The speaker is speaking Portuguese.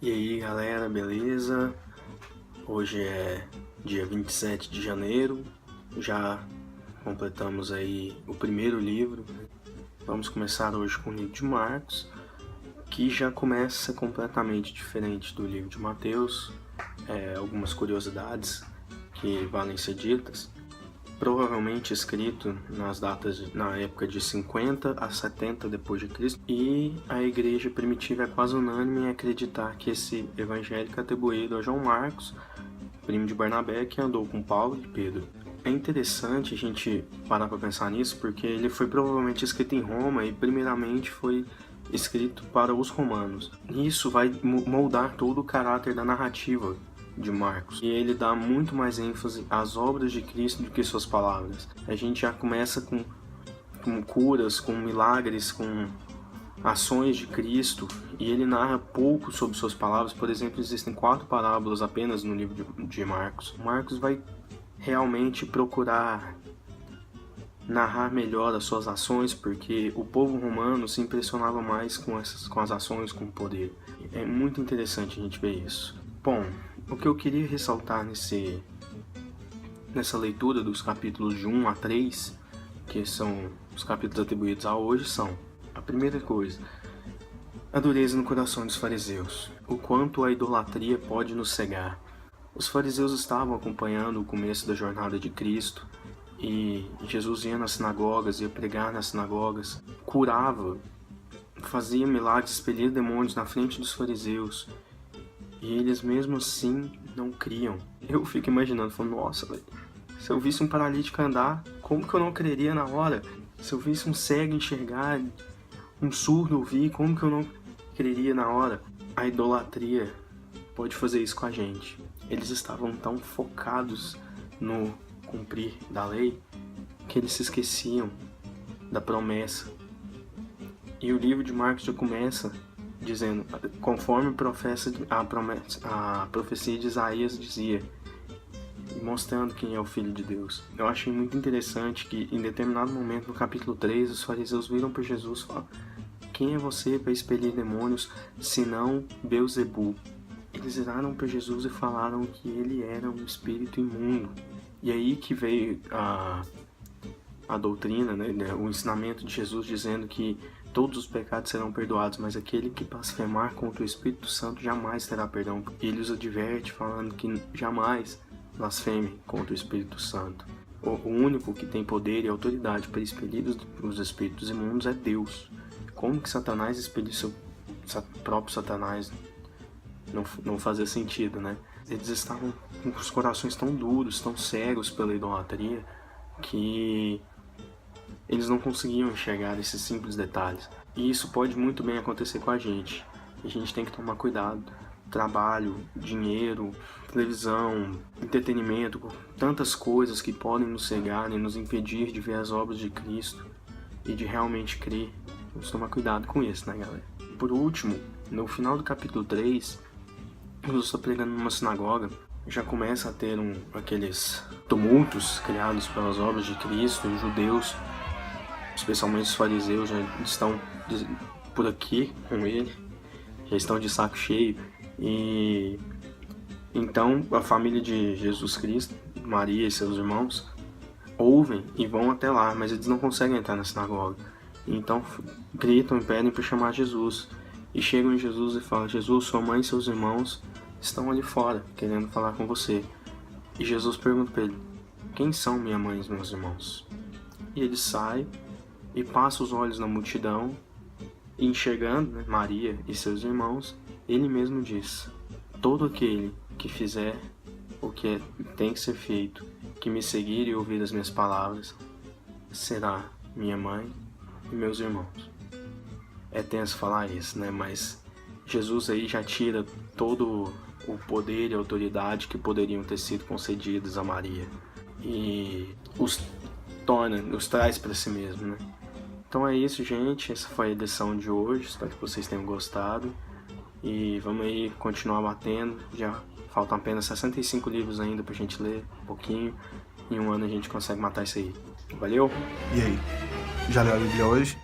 E aí galera, beleza? Hoje é dia 27 de janeiro, já completamos aí o primeiro livro. Vamos começar hoje com o livro de Marcos, que já começa completamente diferente do livro de Mateus. Algumas curiosidades que valem ser ditas. Provavelmente escrito na época de 50 a 70 depois de Cristo, e a igreja primitiva é quase unânime em acreditar que esse evangelho é atribuído a João Marcos, primo de Barnabé, que andou com Paulo e Pedro. É interessante a gente parar para pensar nisso, porque ele foi provavelmente escrito em Roma e primeiramente foi escrito para os romanos. Isso vai moldar todo o caráter da narrativa de Marcos, e ele dá muito mais ênfase às obras de Cristo do que suas palavras. A gente já começa com curas, com milagres, com ações de Cristo, e ele narra pouco sobre suas palavras. Por exemplo, existem 4 parábolas apenas no livro de Marcos. Marcos vai realmente procurar narrar melhor as suas ações, porque o povo romano se impressionava mais com as ações, com o poder. É muito interessante a gente ver isso. Bom, o que eu queria ressaltar nessa leitura dos capítulos de 1 a 3, que são os capítulos atribuídos a hoje, são: a primeira coisa, a dureza no coração dos fariseus, o quanto a idolatria pode nos cegar. Os fariseus estavam acompanhando o começo da jornada de Cristo, e Jesus ia nas sinagogas, ia pregar nas sinagogas, curava, fazia milagres, expelia demônios na frente dos fariseus, e eles mesmo assim não criam. Eu fico imaginando, falando, nossa, véio, se eu visse um paralítico andar, como que eu não creria na hora? Se eu visse um cego enxergar, um surdo ouvir, como que eu não creria na hora? A idolatria pode fazer isso com a gente. Eles estavam tão focados no cumprir da lei que eles se esqueciam da promessa. E o livro de Marcos já começa dizendo, conforme a profecia de Isaías dizia, mostrando quem é o Filho de Deus. Eu achei muito interessante que em determinado momento no capítulo 3, os fariseus viram para Jesus e falaram: quem é você para expelir demônios, senão Beelzebul? Eles viraram para Jesus e falaram que ele era um espírito imundo. E aí que veio a doutrina, né, o ensinamento de Jesus dizendo que todos os pecados serão perdoados, mas aquele que blasfemar contra o Espírito Santo jamais terá perdão. E ele os adverte falando que jamais blasfeme contra o Espírito Santo. O único que tem poder e autoridade para expelir os espíritos imundos é Deus. Como que Satanás expelir seu próprio Satanás? Não fazia sentido, né? Eles estavam com os corações tão duros, tão cegos pela idolatria, que eles não conseguiam enxergar esses simples detalhes. E isso pode muito bem acontecer com a gente. A gente tem que tomar cuidado. Trabalho, dinheiro, televisão, entretenimento, tantas coisas que podem nos cegar e nos impedir de ver as obras de Cristo e de realmente crer. Vamos tomar cuidado com isso, né, galera? Por último, no final do capítulo 3, Jesus está pregando numa sinagoga. Já começa a ter aqueles tumultos criados pelas obras de Cristo. Os judeus, especialmente os fariseus, já estão por aqui com ele, já estão de saco cheio. E então a família de Jesus Cristo, Maria e seus irmãos, ouvem e vão até lá, mas eles não conseguem entrar na sinagoga. Então gritam e pedem para chamar Jesus. E chegam em Jesus e falam: Jesus, sua mãe e seus irmãos estão ali fora, querendo falar com você. E Jesus pergunta para ele: quem são minha mãe e meus irmãos? E ele sai e passa os olhos na multidão, e enxergando, né, Maria e seus irmãos, ele mesmo diz: todo aquele que fizer o que tem que ser feito, que me seguir e ouvir as minhas palavras, será minha mãe e meus irmãos. É tenso falar isso, né? Mas Jesus aí já tira todo o poder e a autoridade que poderiam ter sido concedidos a Maria e os traz para si mesmo, né? Então é isso, gente. Essa foi a edição de hoje. Espero que vocês tenham gostado. E vamos aí continuar batendo. Já faltam apenas 65 livros ainda pra gente ler, um pouquinho. Em um ano a gente consegue matar isso aí. Valeu! E aí? Já leu a Bíblia hoje?